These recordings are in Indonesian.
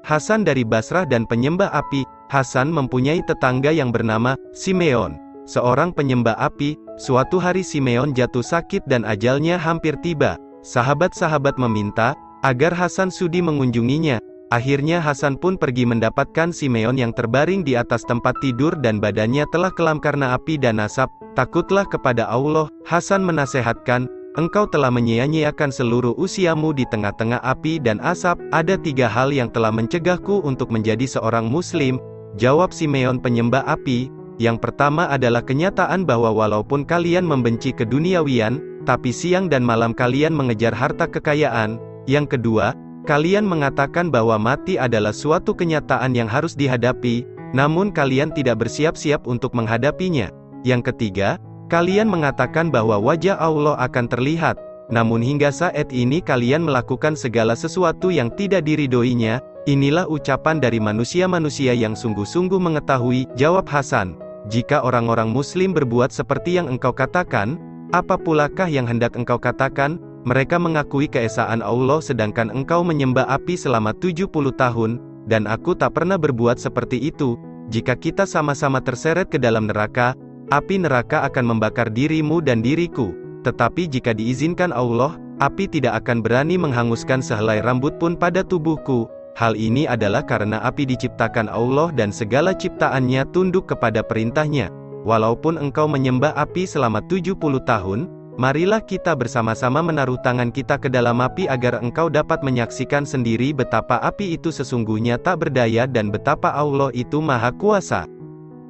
Hasan dari Basrah dan penyembah api. Hasan mempunyai tetangga yang bernama Simeon, seorang penyembah api. Suatu hari Simeon jatuh sakit dan ajalnya hampir tiba. Sahabat-sahabat meminta agar Hasan sudi mengunjunginya. Akhirnya Hasan pun pergi mendapatkan Simeon yang terbaring di atas tempat tidur dan badannya telah kelam karena api dan asap. Takutlah kepada Allah. Hasan menasehatkan, engkau telah menyia-nyiakan seluruh usiamu di tengah-tengah api dan asap. Ada 3 hal yang telah mencegahku untuk menjadi seorang muslim. Jawab Simeon penyembah api. Yang pertama adalah kenyataan bahwa walaupun kalian membenci keduniawian, tapi siang dan malam kalian mengejar harta kekayaan. Yang kedua, kalian mengatakan bahwa mati adalah suatu kenyataan yang harus dihadapi, namun kalian tidak bersiap-siap untuk menghadapinya. Yang ketiga, kalian mengatakan bahwa wajah Allah akan terlihat, namun hingga saat ini kalian melakukan segala sesuatu yang tidak diridhoinya. Inilah ucapan dari manusia-manusia yang sungguh-sungguh mengetahui. Jawab Hasan, jika orang-orang muslim berbuat seperti yang engkau katakan, apa pulakah yang hendak engkau katakan? Mereka mengakui keesaan Allah sedangkan engkau menyembah api selama 70 tahun, dan aku tak pernah berbuat seperti itu. Jika kita sama-sama terseret ke dalam neraka, api neraka akan membakar dirimu dan diriku. Tetapi jika diizinkan Allah, api tidak akan berani menghanguskan sehelai rambut pun pada tubuhku. Hal ini adalah karena api diciptakan Allah dan segala ciptaannya tunduk kepada perintahnya. Walaupun engkau menyembah api selama 70 tahun, marilah kita bersama-sama menaruh tangan kita ke dalam api agar engkau dapat menyaksikan sendiri betapa api itu sesungguhnya tak berdaya dan betapa Allah itu maha kuasa.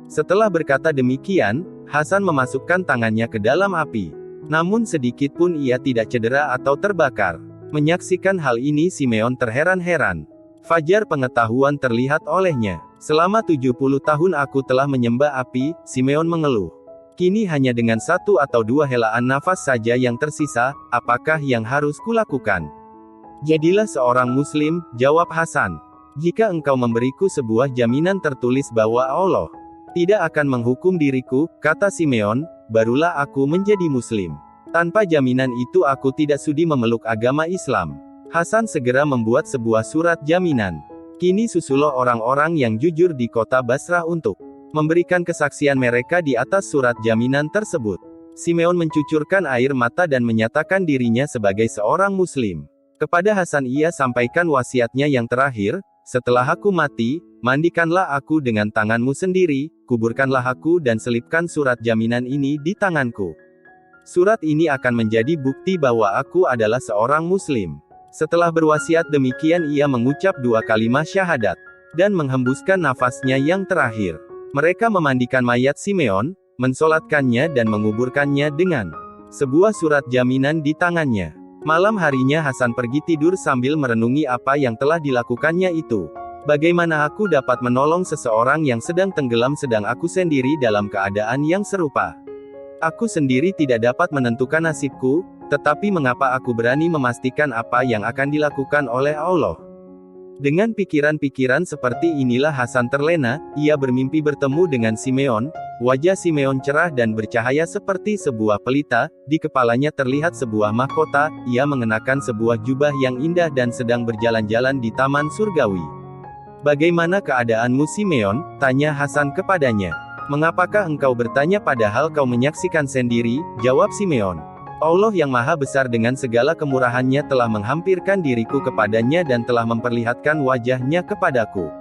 Setelah berkata demikian, Hasan memasukkan tangannya ke dalam api. Namun sedikit pun ia tidak cedera atau terbakar. Menyaksikan hal ini Simeon terheran-heran. Fajar pengetahuan terlihat olehnya. Selama 70 tahun aku telah menyembah api, Simeon mengeluh. Kini hanya dengan 1 atau 2 helaan nafas saja yang tersisa, apakah yang harus kulakukan? Jadilah seorang muslim, jawab Hasan. Jika engkau memberiku sebuah jaminan tertulis bahwa Allah tidak akan menghukum diriku, kata Simeon, barulah aku menjadi muslim. Tanpa jaminan itu aku tidak sudi memeluk agama Islam. Hasan segera membuat sebuah surat jaminan. Kini susullah orang-orang yang jujur di kota Basrah untuk memberikan kesaksian mereka di atas surat jaminan tersebut. Simeon mencucurkan air mata dan menyatakan dirinya sebagai seorang muslim. Kepada Hasan ia sampaikan wasiatnya yang terakhir, setelah aku mati, mandikanlah aku dengan tanganmu sendiri, kuburkanlah aku dan selipkan surat jaminan ini di tanganku. Surat ini akan menjadi bukti bahwa aku adalah seorang muslim. Setelah berwasiat demikian ia mengucap 2 kalimat syahadat, dan menghembuskan nafasnya yang terakhir. Mereka memandikan mayat Simeon, mensolatkannya dan menguburkannya dengan sebuah surat jaminan di tangannya. Malam harinya Hasan pergi tidur sambil merenungi apa yang telah dilakukannya itu. Bagaimana aku dapat menolong seseorang yang sedang tenggelam sedang aku sendiri dalam keadaan yang serupa? Aku sendiri tidak dapat menentukan nasibku, tetapi mengapa aku berani memastikan apa yang akan dilakukan oleh Allah? Dengan pikiran-pikiran seperti inilah Hasan terlena. Ia bermimpi bertemu dengan Simeon. Wajah Simeon cerah dan bercahaya seperti sebuah pelita. Di kepalanya terlihat sebuah mahkota. Ia mengenakan sebuah jubah yang indah dan sedang berjalan-jalan di taman surgawi. Bagaimana keadaanmu Simeon? Tanya Hasan kepadanya. Mengapakah engkau bertanya padahal kau menyaksikan sendiri? Jawab Simeon. Allah yang maha besar dengan segala kemurahannya telah menghampirkan diriku kepadanya dan telah memperlihatkan wajahnya kepadaku.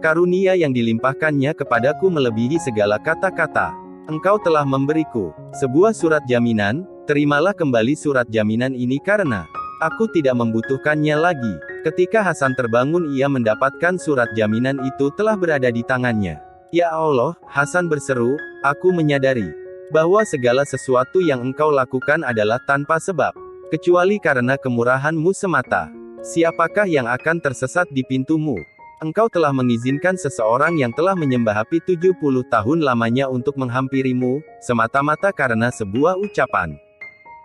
Karunia yang dilimpahkannya kepadaku melebihi segala kata-kata. Engkau telah memberiku sebuah surat jaminan, terimalah kembali surat jaminan ini karena aku tidak membutuhkannya lagi. Ketika Hasan terbangun ia mendapatkan surat jaminan itu telah berada di tangannya. Ya Allah, Hasan berseru, aku menyadari bahwa segala sesuatu yang engkau lakukan adalah tanpa sebab, kecuali karena kemurahan-Mu semata. Siapakah yang akan tersesat di pintu-Mu? Engkau telah mengizinkan seseorang yang telah menyembah api 70 tahun lamanya untuk menghampirimu, semata-mata karena sebuah ucapan.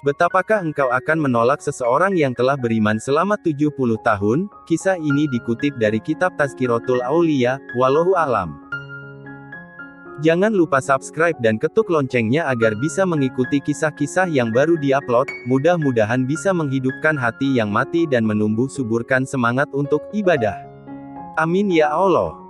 Betapakah engkau akan menolak seseorang yang telah beriman selama 70 tahun? Kisah ini dikutip dari kitab Tazkiratul Aulia, wallahu a'lam. Jangan lupa subscribe dan ketuk loncengnya agar bisa mengikuti kisah-kisah yang baru diupload. Mudah-mudahan bisa menghidupkan hati yang mati dan menumbuh suburkan semangat untuk ibadah. Amin ya Allah.